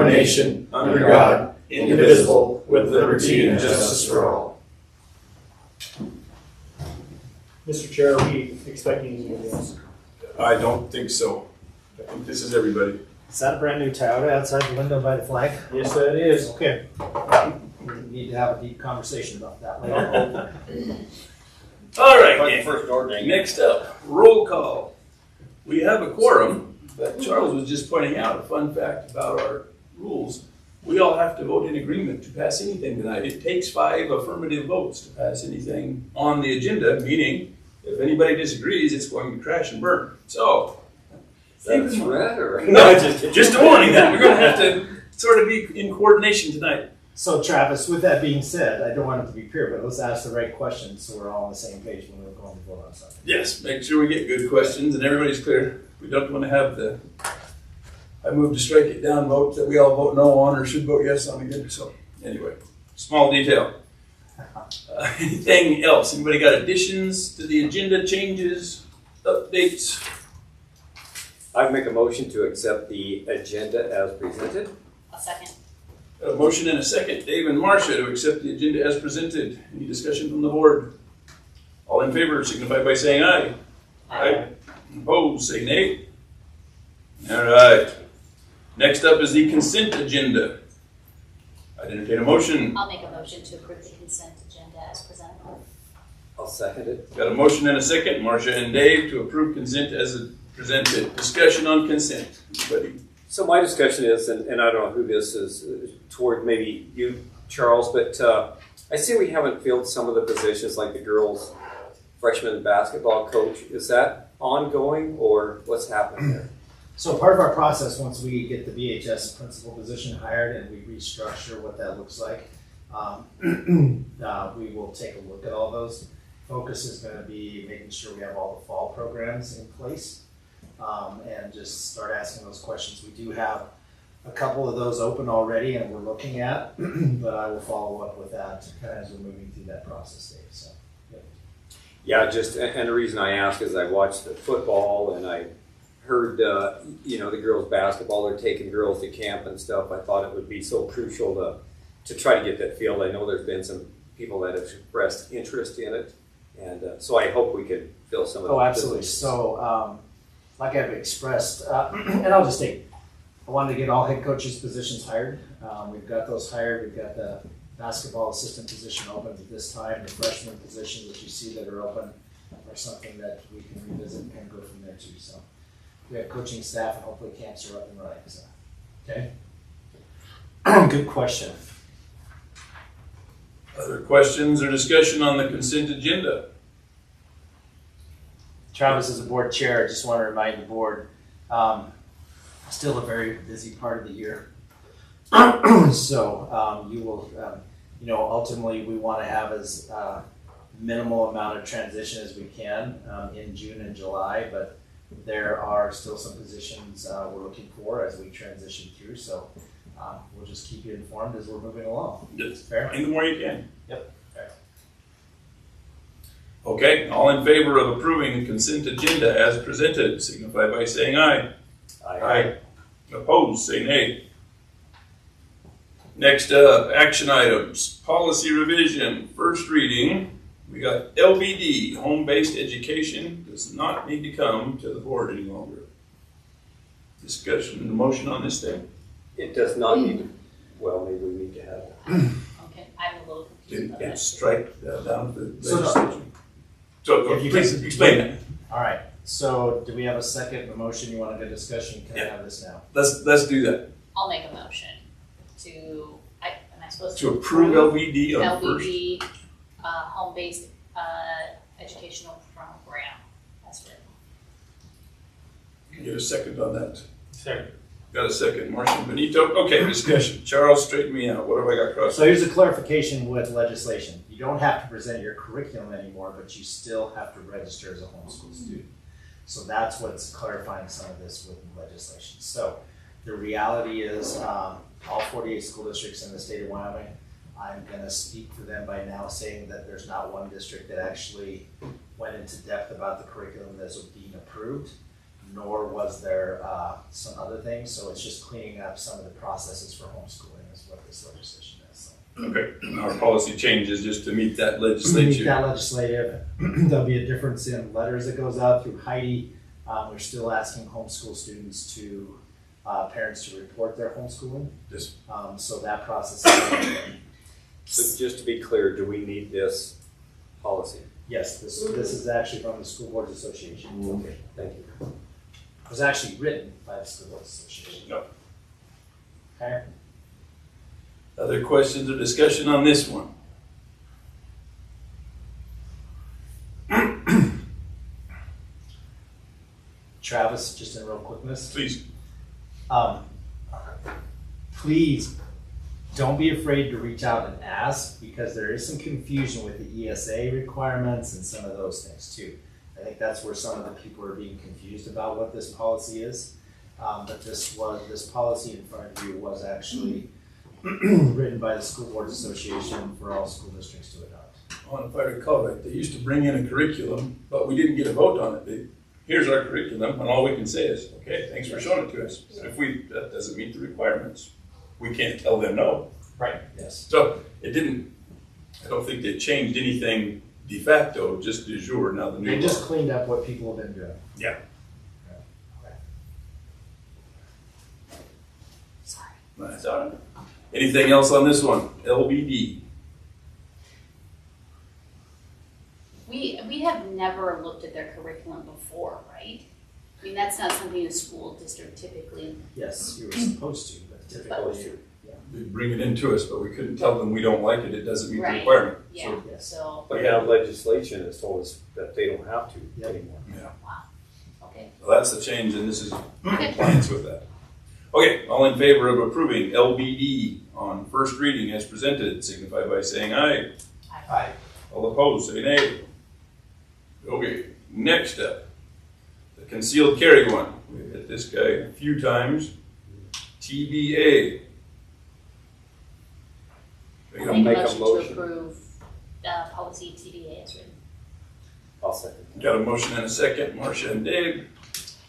one nation, under God, indivisible, with liberty and justice for all. Mr. Chair, are we expecting anything else? I don't think so. I think this is everybody. Is that a brand new Toyota outside the window by the flag? Yes, that is. Okay. We need to have a deep conversation about that later. All right, Like the gang. first door ding. Next up, roll call. We have a quorum, but Charles was just pointing out a fun fact about our rules. We all have to vote in agreement to pass anything tonight. It takes 5 affirmative votes to pass anything on the agenda, meaning if anybody disagrees, it's going to crash and burn. So, That's red or? no, just a warning that we're going to have to sort of be in coordination tonight. So Travis, with that being said, I don't want it to be pure, but let's ask the right questions so we're all on the same page when we're going to vote on something. Yes, make sure we get good questions and everybody's clear. We don't want to have the I move to strike it down vote that we all vote no on or should vote yes on again. So anyway, small detail. Anything else? Anybody got additions to the agenda, changes, updates? I'd make a motion to accept the agenda as presented. A second. A motion and a second. Dave and Marcia to accept the agenda as presented. Any discussion from the board? All in favor signify by saying aye. Aye. Opposed, say nay. All right. Next up is the consent agenda. I'd entertain a motion. I'll make a motion to approve the consent agenda as presented. I'll second it. Got a motion and a second. Marcia and Dave to approve consent as presented. Discussion on consent. Anybody? So my discussion is, and I don't know who this is toward, maybe you, Charles, but I see we haven't filled some of the positions like the girls freshman basketball coach. Is that ongoing or what's happening there? So part of our process, once we get the VHS principal position hired and we restructure what that looks like, we will take a look at all those. Focus is going to be making sure we have all the fall programs in place and just start asking those questions. We do have a couple of those open already and we're looking at, but I will follow up with that kind of as we're moving through that process, Dave. So, yeah. Yeah, just, and the reason I ask is I watched the football and I heard, the girls basketball, they're taking girls to camp and stuff. I thought it would be so crucial to try to get that field. I know there's been some people that have expressed interest in it. And so I hope we could fill some of the Oh, absolutely. positions. So, like I've expressed, and I'll just take, I wanted to get all head coaches' positions hired. We've got those hired. We've got the basketball assistant position open at this time. The freshman positions that you see that are open are something that we can revisit and kind of go from there too. So we have coaching staff and hopefully camps are up and running. So, okay. Good question. Other questions or discussion on the consent agenda? Travis, as a board chair, I just want to remind the board, still a very busy part of the year. So you will, ultimately we want to have as minimal amount of transition as we can in June and July, but there are still some positions we're looking for as we transition through. So we'll just keep you informed as we're moving along. Yes. Fair? Find the more you can. Yep. Fair. Okay, all in favor of approving the consent agenda as presented, signify by saying aye. Aye. Opposed, say nay. Next up, action items, policy revision, first reading. We got LBD, home-based education, does not need to come to the board any longer. Discussion and motion on this thing. It does not need to, well, maybe we need to have it. Okay, I'm a little confused about Did that. strike that down the So- legislation. So If you please can- explain that. All right. So do we have a second motion? You want a good discussion? Can I Yeah. have this now? Let's do that. I'll make a motion to, am I supposed To approve LBD on first. LBD, home-based, educational program, that's written. Get a second on that. Second. Got a second. Marcia Benito. Okay, discussion. Charles, straighten me out. What have I got crossed? So here's a clarification with legislation. You don't have to present your curriculum anymore, but you still have to register as a homeschool student. So that's what's clarifying some of this with legislation. So the reality is all 48 school districts in the state of Wyoming, I'm going to speak for them by now saying that there's not one district that actually went into depth about the curriculum that's being approved. nor was there some other things. So it's just cleaning up some of the processes for homeschooling is what this legislation is. So. Okay, and our policy changes just to meet that Meet legislature. that legislative. There'll be a difference in letters that goes out through Heidi. We're still asking homeschool students to, parents to report their homeschooling. Yes. So that process is ongoing. So just to be clear, do we need this policy? Yes, this is actually from the School Boards Association. Okay, thank you. It was actually written by the School Boards Association. Yep. Okay. Other questions or discussion on this one? Travis, just in real quickness. Please. Please don't be afraid to reach out and ask, because there is some confusion with the ESA requirements and some of those things too. I think that's where some of the people are being confused about what this policy is. But this policy in front of you was actually written by the School Boards Association for all school districts to adopt. Well, if I recall right, they used to bring in a curriculum, but we didn't get a vote on it. Here's our curriculum, and all we can say is, okay, thanks for showing it to us. And if that doesn't meet the requirements, we can't tell them no. Right. Yes. So it didn't, I don't think they changed anything de facto, just de jure, now the new They law. just cleaned up what people have been doing. Yeah. Sorry. That's all right. Anything else on this one? LBD. We have never looked at their curriculum before, right? I mean, that's not something a school district typically. Yes, you were supposed to, but Supposed typically, They bring it into us, but we couldn't tell them we don't like it, it doesn't meet the Right. requirement. Yeah, yes. so, But now legislation has told us that they don't have to Yep. anymore. okay. So that's the change, and this is compliance with that. Okay, all in favor of approving LBD on first reading as presented, signify by saying aye. Aye. All opposed, say nay. Okay, next up, the concealed carry one. We've hit this guy a few times. TBA. I make a make a motion to motion. approve policy TBA as written. I'll second. Got a motion and a second, Marcia and Dave.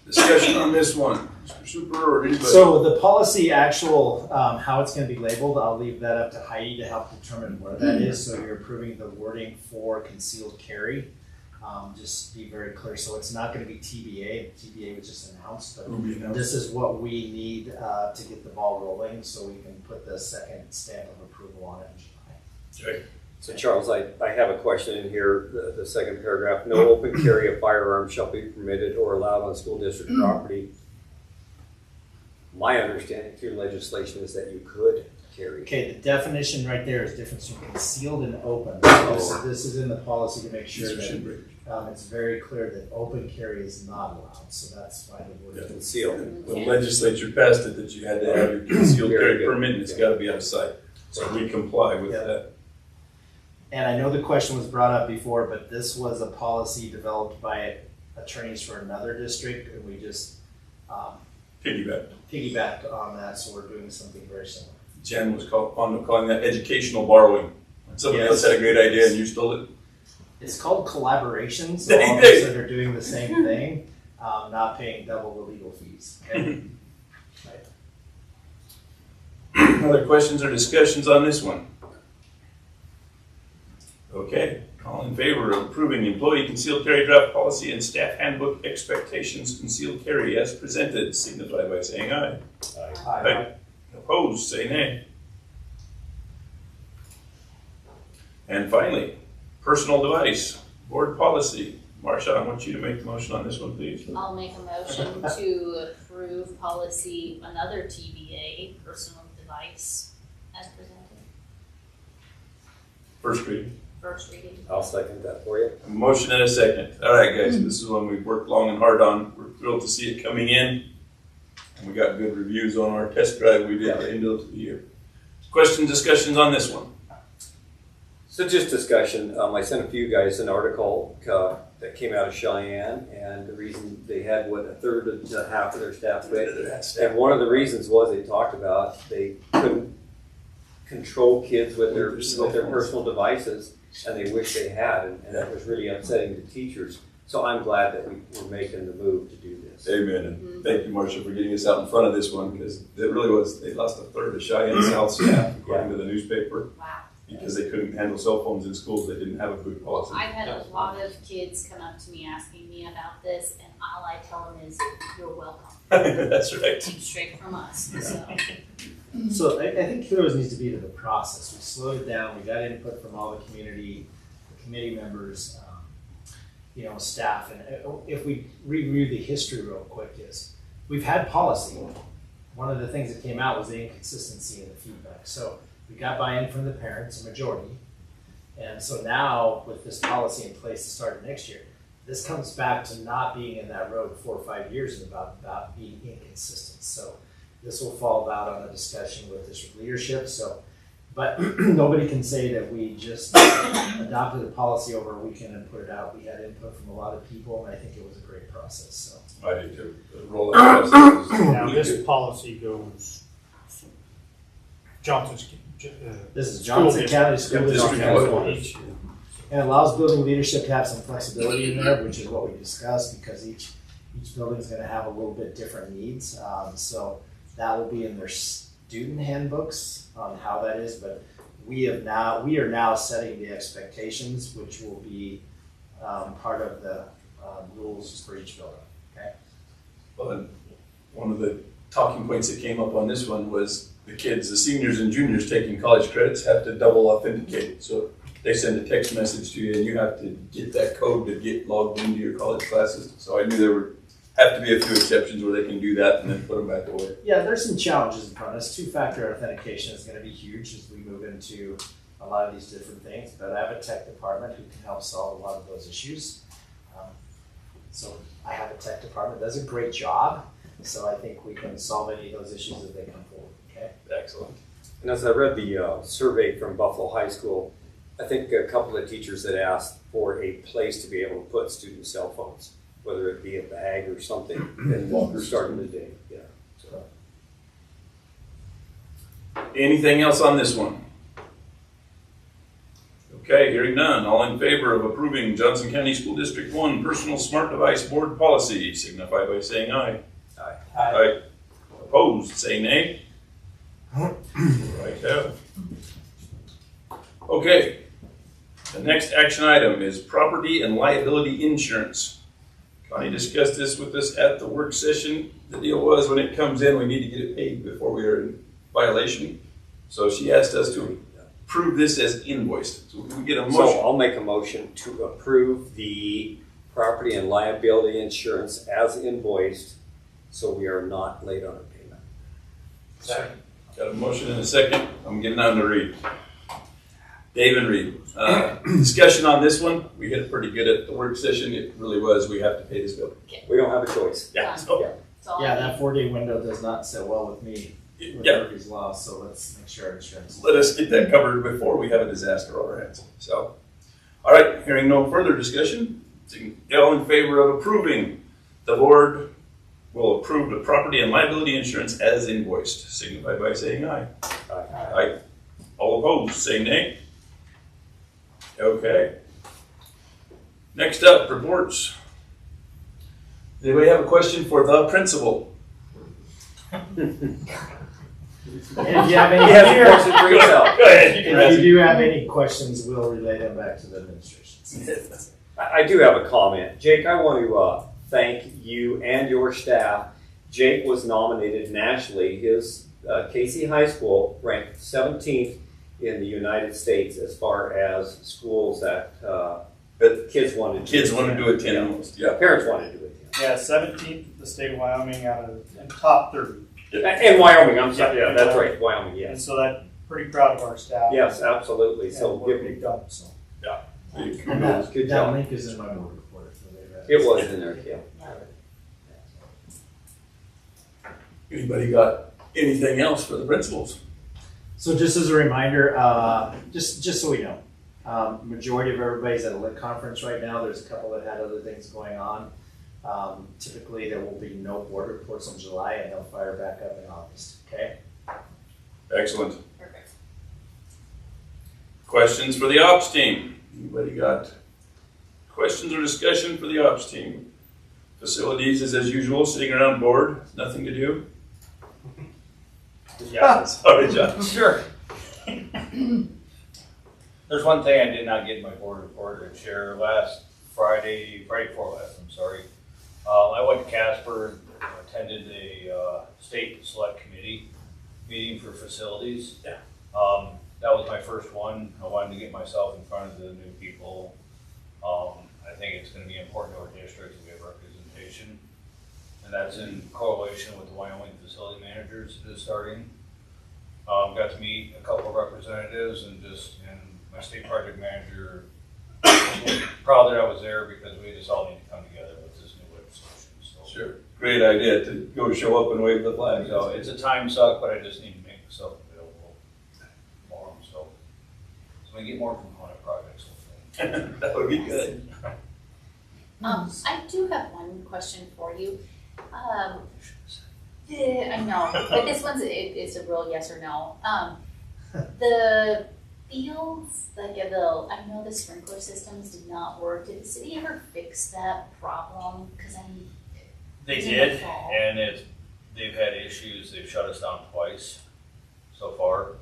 Discussion on this one, Mr. Super or anybody? So the policy actual, how it's gonna be labeled, I'll leave that up to Heidi to help determine where that is. So you're approving the wording for concealed carry. Just be very clear, so it's not gonna be TBA was just announced, but Ruby announced. this is what we need to get the ball rolling, so we can put the second stamp of approval on it in July. Okay. So Charles, I have a question in here, the second paragraph. No open carry of firearms shall be permitted or allowed on school district property. My understanding through legislation is that you could carry. Okay, the definition right there is difference between concealed and open. This is in the policy to make sure Mr. that Shinbridge. it's very clear that open carry is not allowed, so that's why the word is Concealed. The legislature passed it that you had to have your concealed Very carry good. permit, and it's gotta be out of sight. So we comply with Yeah. that. And I know the question was brought up before, but this was a policy developed by attorneys for another district, and we just Piggyback. piggybacked on that, so we're doing something very similar. Jen was fond of calling that educational borrowing. Somebody else had a great idea and you stole it. It's called collaboration, so all of Hey. us that are doing the same thing, not paying double the legal fees. Okay? Other questions or discussions on this one? Okay, all in favor of approving employee concealed carry draft policy and staff handbook expectations concealed carry as presented, signify by saying aye. Aye. Opposed, say nay. And finally, personal device, board policy. Marcia, I want you to make the motion on this one, please. I'll make a motion to approve policy, another TBA, personal device, as presented, First reading. first reading. I'll second that for you. A motion and a second. All right, guys, this is one we've worked long and hard on. We're thrilled to see it coming in. And we got good reviews on our test drive we did at the end of the year. Questions, discussions on this one? So just discussion, I sent a few guys an article that came out of Cheyenne, and the reason they had, a third to half of their staff quit. And one of the reasons was they talked about they couldn't control kids with their personal devices, and they wish they had, and that was really upsetting to teachers. So I'm glad that we're making the move to do this. Amen. And thank you, Marcia, for getting us out in front of this one, because it really was, they lost a third of Cheyenne South staff, according to the newspaper, Wow. because they couldn't handle cell phones in schools. They didn't have a good policy. I've had a lot of kids come up to me asking me about this, and all I tell them is, you're welcome. That's right. Came straight from us, so. So I think kudos needs to be to the process. We slowed it down. We got input from all the community, the committee members, staff. And if we review the history real quick, is we've had policy. One of the things that came out was the inconsistency in the feedback. So we got buy-in from the parents, a majority. And so now with this policy in place to start next year, this comes back to not being in that road 4 or 5 years and about being inconsistent. So this will fall out on a discussion with district leadership. So, but nobody can say that we just adopted a policy over a weekend and put it out. We had input from a lot of people, and I think it was a great process. So I did too. The rollout process was Now, really this good. policy goes Johnson's. this is Johnson School County district. School District District. one. Each. And allows building leadership to have some flexibility in there, which is what we discussed, because each building is going to have a little bit different needs. So that will be in their student handbooks on how that is. But we are now setting the expectations, which will be part of the rules for each building. Okay. Well, and one of the talking points that came up on this one was the kids, the seniors and juniors taking college credits have to double authenticate. So they send a text message to you and you have to get that code to get logged into your college classes. So I knew there would have to be a few exceptions where they can do that and then put them back away. Yeah, there's some challenges in front of us. Two-factor authentication is going to be huge as we move into a lot of these different things. But I have a tech department who can help solve a lot of those issues. So I have a tech department that does a great job. So I think we can solve any of those issues as they come forward. Okay. Excellent. And as I read the survey from Buffalo High School, I think a couple of teachers had asked for a place to be able to put student cell phones, whether it be a bag or something, and we're starting the day. Yeah. So. Anything else on this one? Okay, hearing none. All in favor of approving Johnson County School District 1 Personal Smart Device Board Policy, signify by saying aye. Aye. Aye. Opposed, say nay. Right have. Okay, the next action item is property and liability insurance. Connie discussed this with us at the work session. The deal was when it comes in, we need to get it paid before we are in violation. So she asked us to approve this as invoiced. So we get a So motion. I'll make a motion to approve the property and liability insurance as invoiced, so we are not late on our payment. Second. Got a motion and a second. I'm getting on to Reed. David Reed. Discussion on this one. We hit it pretty good at the work session. It really was. We have to pay this bill. We don't have a choice. Yeah. Done. So, That's all I Yeah, need. that 4-day window does not sit well with me with yeah. Murphy's Law, so let's make sure our insurance. Let us get that covered before we have a disaster on our hands. So, all right. Hearing no further discussion, all in favor of approving, the board will approve the property and liability insurance as invoiced. Signify by saying aye. Aye. Aye. All opposed, say nay. Okay. Next up, reports. Does anybody have a question for the principal? And if you have any, He has a question for himself. Go ahead, you can if ask. you do have any questions, we'll relay them back to the administration. I do have a comment. Jake, I want to thank you and your staff. Jake was nominated nationally. His Casey High School ranked 17th in the United States as far as schools that kids wanted to Kids want to do it 10 Yeah. almost, yeah. Parents wanted to do it. Yeah, 17th, the state of Wyoming out of and top 30. And Wyoming, I'm sorry. Yeah, that's right. Wyoming, And yes. so that pretty proud of our staff. Yes, absolutely. So And what give me. we've done. So And Kudos. Good that job. link is in my board report. So they read It was in there, yeah. Anybody got anything else for the principals? So just as a reminder, just so we know, majority of everybody's at a lit conference right now. There's a couple that had other things going on. Typically, there will be no board reports in July, and they'll fire back up in August. Okay. Excellent. Perfect. Questions for the ops team? Anybody got questions or discussion for the ops team? Facilities is as usual, sitting around bored, nothing to do. Yeah, Sorry, John. sure. There's one thing I did not get in my board report to share last Friday before last, I'm sorry. I went to Casper, attended a state select committee meeting for facilities. Yeah. That was my first one. I wanted to get myself in front of the new people. I think it's gonna be important to our district to get representation. And that's in correlation with the Wyoming facility managers that is starting. Got to meet a couple of representatives and my state project manager was proud that I was there because we just all need to come together with this new legislation. So, Sure. Great idea to go show up and wave the flag. so it's a time suck, but I just need to make myself available for them. So we get more component projects. Hopefully. That would be good. I do have one question for you. Yeah, I know, but this one's, it's a real yes or no. The fields, I know the sprinkler systems did not work. Did the city ever fix that problem? Cause They It's in did, the fall. and they've had issues. They've shut us down twice so far,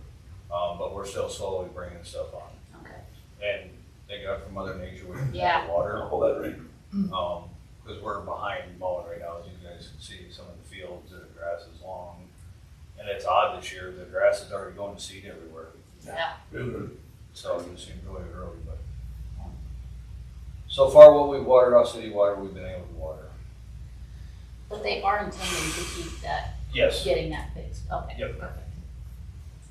but we're still slowly bringing stuff on. okay, And they got from Mother Nature with Yeah. water, Hold that ring. because we're behind mowing right now, as you guys can see. Some of the fields, the grass is long, and it's odd this year. The grass is already going to seed everywhere, yeah. Really. so it just seemed really early. But so far, what we've watered off city water, we've been able to water. But they are intending to keep that, Yes. getting that fixed. Okay, Yep. perfect.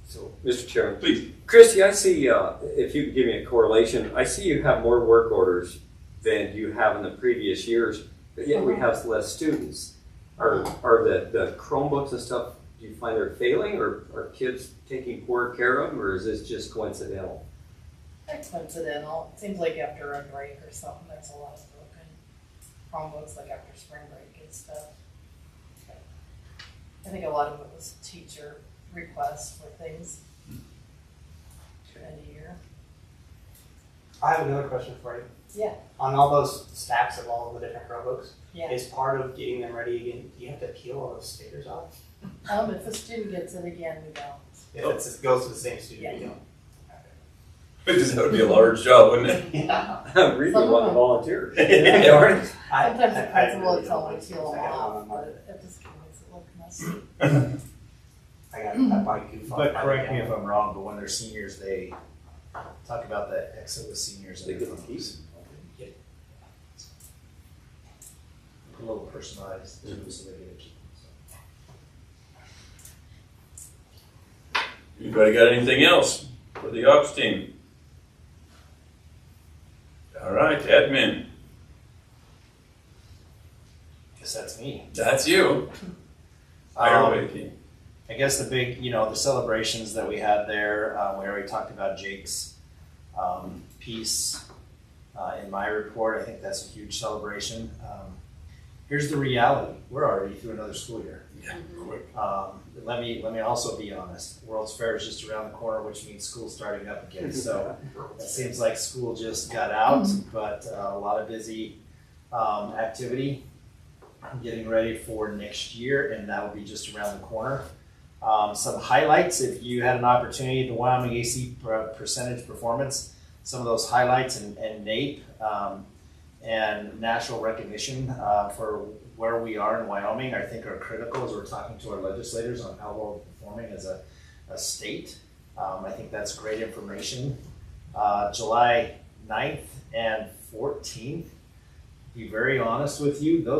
So, Mr. Chairman, Please. Christy, I see, if you could give me a correlation, I see you have more work orders than you have in the previous years, but yet we have less students. Are the Chromebooks and stuff, do you find they're failing, or are kids taking poor care of them, or is this just coincidental? It's coincidental. It seems like after a break or something, there's a lot of broken Chromebooks, like after spring break and stuff. I think a lot of it was teacher requests for things end of year. I have another question for you. Yeah. On all those stacks of all of the different Chromebooks, Yeah. is part of getting them ready again, do you have to peel all those stickers off? If a student gets it again, we don't. If it goes to the same student, you don't? Because that would be a large job, wouldn't it? Yeah. I really Some of want to them. volunteer. Yeah. Sometimes the principal will tell me to I peel them got off, one on but it just makes it look messy. I might goof off. But correct me if I'm wrong, but when they're seniors, they talk about the exit with seniors. They and get their the phones. keys. A little personalized too, so they get a key. So. Anybody got anything else for the ops team? All right, admin. Guess that's me. That's you. Fire away, team. I guess the big, the celebrations that we had there, we already talked about Jake's piece in my report. I think that's a huge celebration. Here's the reality: we're already through another school year. Yeah, quick. Let me also be honest. World's Fair is just around the corner, which means school's starting up again. So it seems like school just got out, but a lot of busy activity, getting ready for next year, and that will be just around the corner. Some highlights, if you had an opportunity, the Wyoming AC percentage performance, some of those highlights and NAEP and national recognition for where we are in Wyoming, I think are critical as we're talking to our legislators on how we're performing as a state. I think that's great information. July 9th and 14th, to be very honest with you, the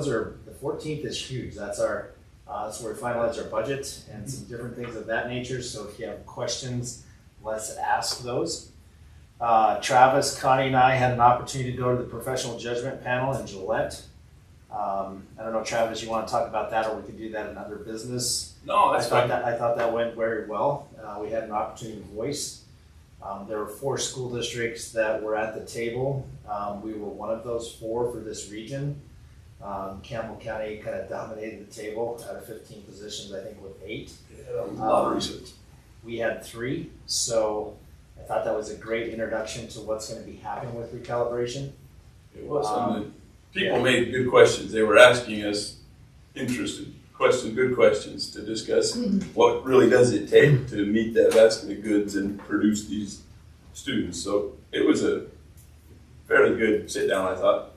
14th is huge. That's where we finalize our budget and some different things of that nature. So if you have questions, let's ask those. Travis, Connie, and I had an opportunity to go to the professional judgment panel in Gillette. I don't know, Travis, you want to talk about that, or we could do that in other business. No, that's fine. I thought that went very well. We had an opportunity to voice. There were 4 school districts that were at the table. We were one of those 4 for this region. Campbell County kind of dominated the table out of 15 positions, I think, with 8. A lot of research. We had 3, so I thought that was a great introduction to what's going to be happening with recalibration. It was, and the people made good questions. They were asking us good questions to discuss what really does it take to meet that basket of goods and produce these students. So it was a fairly good sit down, I thought.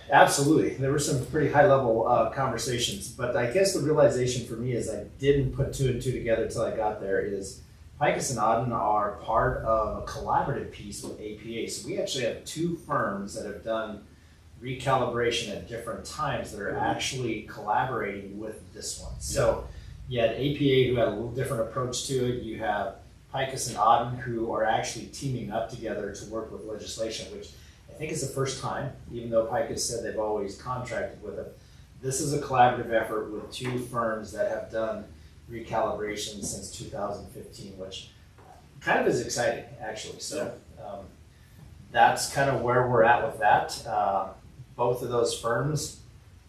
Absolutely. There were some pretty high level conversations, but I guess the realization for me is I didn't put two and two together until I got there is Picus and Auden are part of a collaborative piece with APA. So we actually have two firms that have done recalibration at different times that are actually collaborating with this one. So you had APA who had a little different approach to it. You have Picus and Auden who are actually teaming up together to work with legislation, which I think it's the first time, even though Picus said they've always contracted with it. This is a collaborative effort with two firms that have done recalibration since 2015, which kind of is exciting, actually. So that's kind of where we're at with that. Both of those firms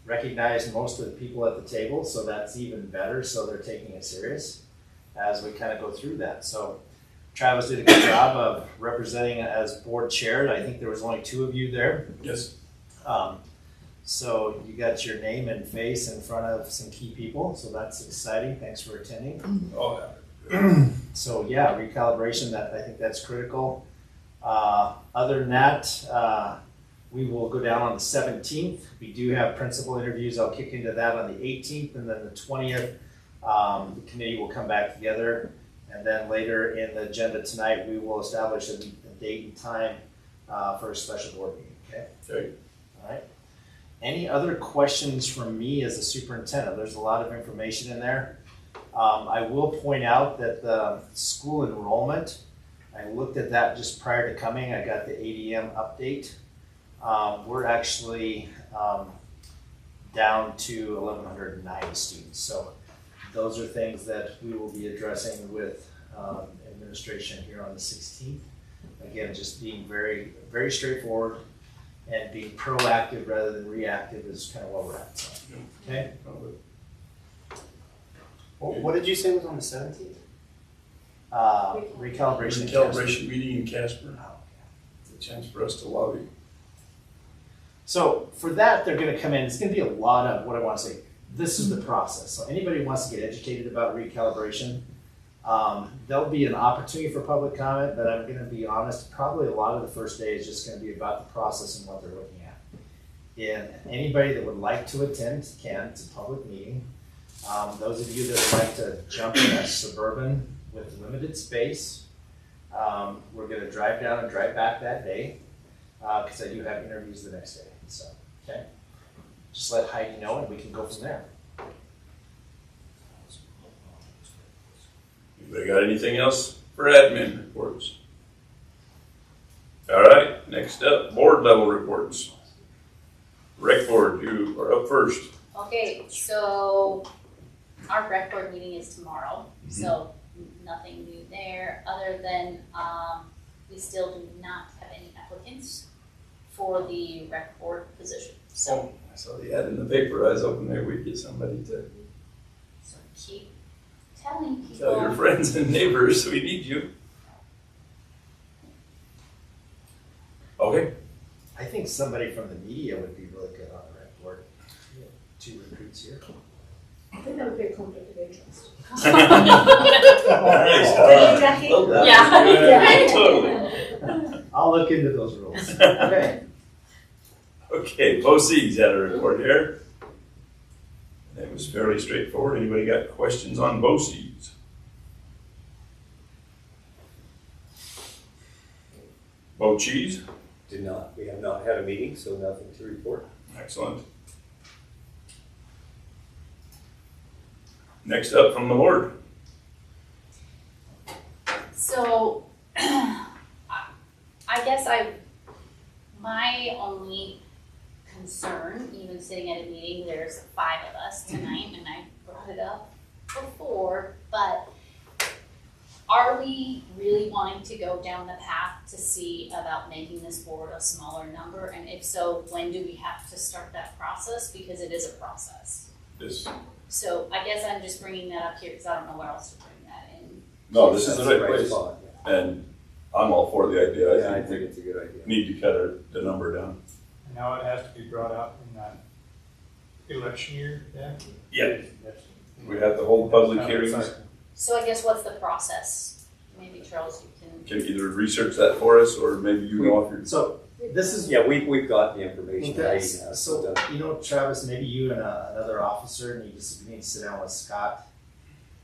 recognize most of the people at the table, so that's even better. So they're taking it serious as we kind of go through that. So Travis did a good job of representing it as board chair. I think there was only two of you there. Yes. So you got your name and face in front of some key people, so that's exciting. Thanks for attending. Oh, yeah. So yeah, recalibration, I think that's critical. Other than that, we will go down on the 17th. We do have principal interviews. I'll kick into that on the 18th, and then the 20th, the committee will come back together. And then later in the agenda tonight, we will establish a date and time for a special board meeting, okay? Okay. All right. Any other questions from me as a superintendent? There's a lot of information in there. I will point out that the school enrollment, I looked at that just prior to coming. I got the ADM update. We're actually down to 1,109 students. So those are things that we will be addressing with administration here on the 16th. Again, just being very, very straightforward and being proactive rather than reactive is kind of where we're at. So, okay. What did you say was on the 17th? Recalibration. and Recalibration meeting in Casper. It's a chance for us to lobby. So for that, they're going to come in. It's going to be a lot of what I want to say. This is the process. So anybody who wants to get educated about recalibration, there'll be an opportunity for public comment, but I'm going to be honest, probably a lot of the first day is just going to be about the process and what they're looking at. And anybody that would like to attend can. It's a public meeting. Those of you that would like to jump in a Suburban with limited space, we're going to drive down and drive back that day because I do have interviews the next day. So, okay. Just let Heidi know and we can go from there. Anybody got anything else for admin reports? All right, next up, board level reports. Rec board, you are up first. Okay, so our rec board meeting is tomorrow, so nothing new there, other than, we still do not have any applicants for the rec board position, so. I saw the ad in the paper. I was hoping maybe we'd get somebody to So keep telling people. tell your friends and neighbors we need you. Okay. I think somebody from the media would be really good on the rec board. We have two recruits here. I think that would be a conflict of interest. Nice. Jackie? Well done. Yeah. Totally. I'll look into those rules. Okay. Okay, BOCES had a report here. That was fairly straightforward. Anybody got questions on BOCES? BOCES? We have not had a meeting, so nothing to report. Excellent. Next up from the board. So, I guess my only concern, even sitting at a meeting, there's 5 of us tonight, and I brought it up before, but are we really wanting to go down the path to see about making this board a smaller number? And if so, when do we have to start that process? Because it is a process. This. So I guess I'm just bringing that up here because I don't know where else to bring that in. No, this is the That's right place. spot. And I'm all for the idea. Yeah, I I think think it's a good idea. we need to cut the number down. Now it has to be brought up in that election year, then? Yeah. We have to hold public hearings. So I guess what's the process? Maybe Charles, you can. Can either research that for us, or maybe you know if you're. So this is Yeah, we've got the information. Okay, Heidi has, so, but, you know, Travis, maybe you and another officer need to sit down with Scott,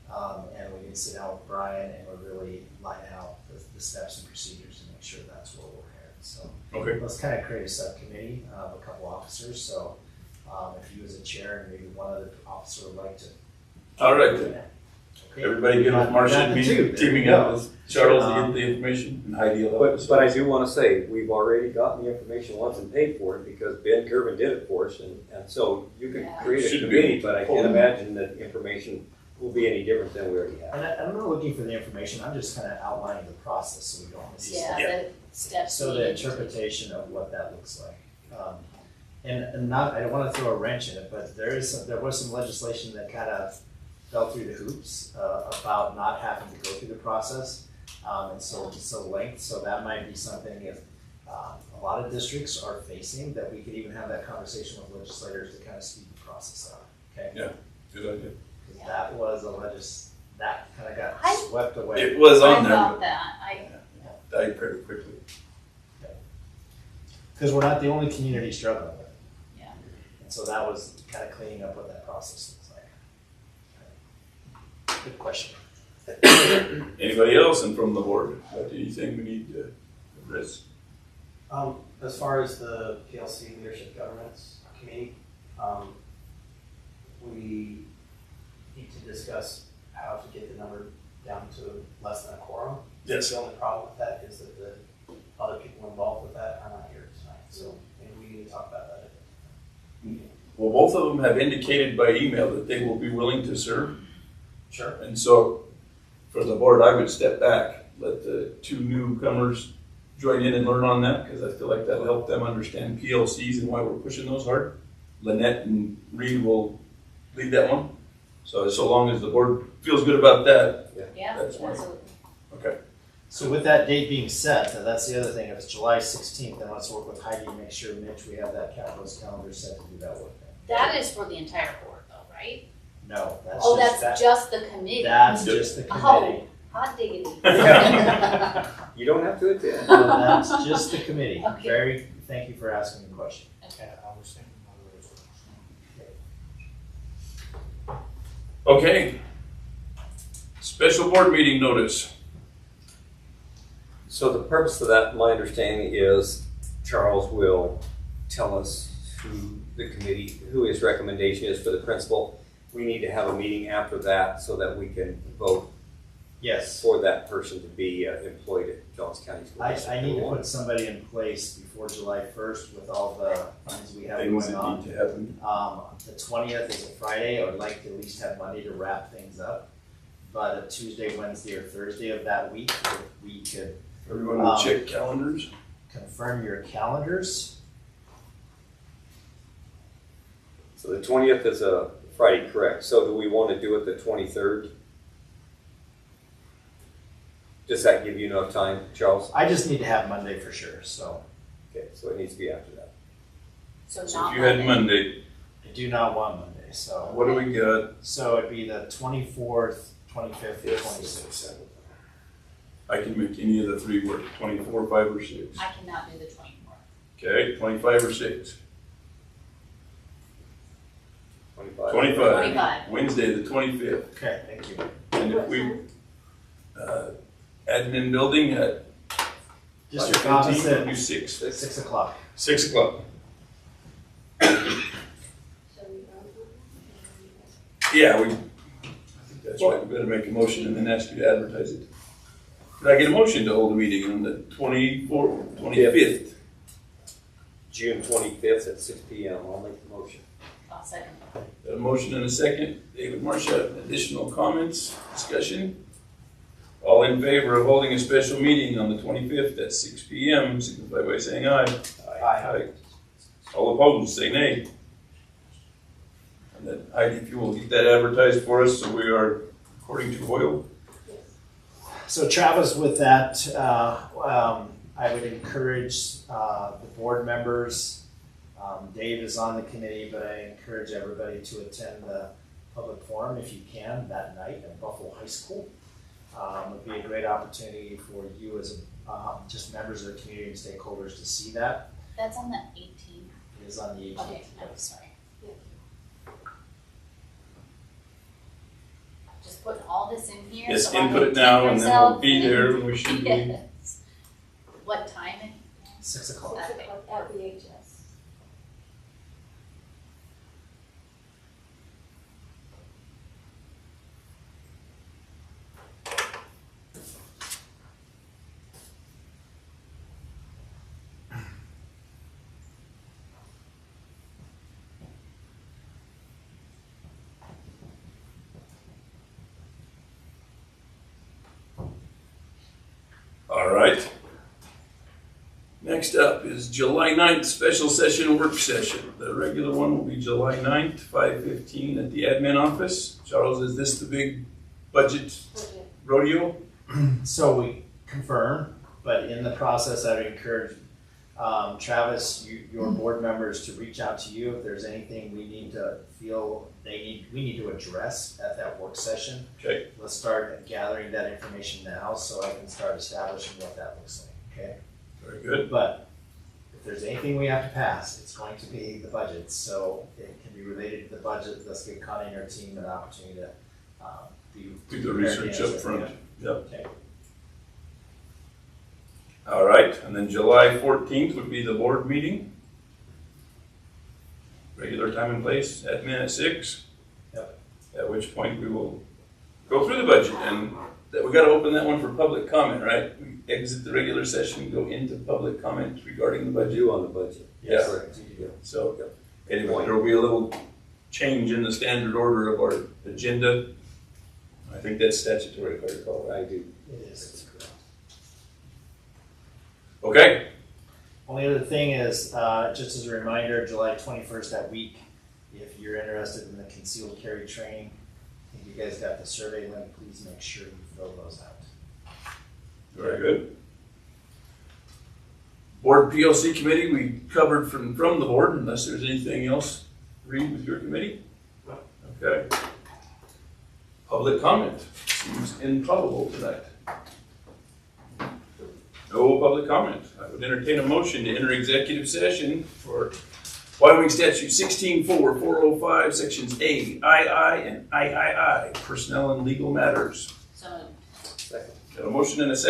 and we need to sit down with Brian, and we'll really line out the steps and procedures to make sure that's where we're headed, so. Okay. Let's kind of create a subcommittee of a couple officers, so, if you as a chair and maybe one other officer would like to. All right, then. Okay. Everybody good with Marcia and me teaming up with Charles to get the information, and Heidi will help us. but I do want to say, we've already gotten the information once and paid for it because Ben Kervin did it for us, and so you can Yeah. create a Should be. committee, but I can't imagine that the information will be any different than we already have. And I'm not looking for the information, I'm just kind of outlining the process so we don't miss Yeah, the steps. So the needed. interpretation of what that looks like. And not, I don't wanna throw a wrench in it, but there was some legislation that kind of fell through the hoops, about not having to go through the process. And so length, so that might be something if, a lot of districts are facing, that we could even have that conversation with legislators to kind of speed the process up, okay? Yeah. Good idea. 'Cause that was that kind of got I- swept away. It was I on there, thought but that, died pretty quickly. Because we're not the only community struggling with it. Yeah. And so that was kind of cleaning up what that process looks like. Good question. Anybody else and from the board, anything we need to address? As far as the PLC Leadership Governance Committee, we need to discuss how to get the number down to less than a quorum. Yes. The only problem with that is that the other people involved with that are not here tonight, so maybe we need to talk about that. Well, both of them have indicated by email that they will be willing to serve. Sure. And so, for the board, I would step back, let the two newcomers join in and learn on that, because I feel like that'll help them understand PLCs and why we're pushing those hard. Lynette and Reed will lead that one. So long as the board feels good about that, yeah, That's fine. absolutely. okay. So with that date being set, that's the other thing, if it's July 16th, then let's work with Heidi to make sure, Mitch, we have that capitalist calendar set to do that work. That is for the entire board though, right? No, that's Oh, just that's that. just the committee. That's just the committee. Hot diggity. You don't have to attend. No, that's just the committee. Okay. Thank you for asking the question. Yeah, I was thinking of Okay. Special board meeting notice. So the purpose of that, my understanding is Charles will tell us who the committee, who his recommendation is for the principal. We need to have a meeting after that so that we can vote Yes. for that person to be employed at Johnson County School District. I need to put somebody in place before July 1st with all the things we have Things going that on. need to happen. The 20th is a Friday. I would like to at least have Monday to wrap things up. But a Tuesday, Wednesday, or Thursday of that week, if we could Everyone will check calendars. confirm your calendars. So the 20th is a Friday, correct? So do we want to do it the 23rd? Does that give you enough time, Charles? I just need to have Monday for sure, so Okay, so it needs to be after that. So So not if you had Monday. Monday, I do not want Monday, so. what do we got? So it'd be the 24th, 25th, or 26th. I can make any of the three work, 24, 5, or 6. I cannot do the 24th. Okay, 25 or 6. 25. 25. Wednesday, the 25th. Okay, thank you. And if we, admin building at District 5:15, opposite, do 6. 6 o'clock. 6 o'clock. Yeah, I think that's right. We better make a motion and then ask you to advertise it. Could I get a motion to hold a meeting on the 24th, 25th? June 25th at 6 p.m. I'll make the motion. I'll second. Got a motion and a second. David Marcia, additional comments, discussion? All in favor of holding a special meeting on the 25th at 6 p.m., signify by saying aye. Aye. All opposed, say nay. And then Heidi, if you will get that advertised for us, so we are according to Hoyle. So Travis, with that, I would encourage the board members Dave is on the committee, but I encourage everybody to attend the public forum if you can that night at Buffalo High School. It would be a great opportunity for you as just members of the community and stakeholders to see that. That's on the 18th. It is on the 18th. Okay, I'm sorry. Just putting all this in here. Yes, so I input can it now keep and then we'll myself- be there. We should be. Yes. What time? 6 o'clock. Okay. At VHS. All right. Next up is July 9th, special session work session. The regular one will be July 9th, 5:15 at the admin office. Charles, is this the big budget rodeo? So we confirm, but in the process, I would encourage Travis, your board members to reach out to you if there's anything we need to feel we need to address at that work session. Okay. Let's start gathering that information now so I can start establishing what that looks like, okay? Very good. But if there's anything we have to pass, it's going to be the budget, so it can be related to the budget. Let's give Connie and her team an opportunity to Do the research up front. Yep. Okay. All right, and then July 14th would be the board meeting. Regular time and place, admin at 6. Yep. At which point we will go through the budget, and we gotta open that one for public comment, right? We exit the regular session, go into public comment regarding the budget. Do on the budget. Yeah. Correct. So, anyway, there will be a little change in the standard order of our agenda. I think that's statutory, if I recall right. I do. It is. Okay, Only other thing is, just as a reminder, July 21st that week, if you're interested in the concealed carry training, I think you guys got the survey link, please make sure you fill those out. very good. Board PLC committee, we covered from the board, unless there's anything else, Reed, with your committee? Okay. Public comment, seems improbable tonight. No public comment. I would entertain a motion to enter executive session for Wyoming Statute 16-4, 405, Sections A, II, and III, personnel and legal matters. So Got a motion and a second.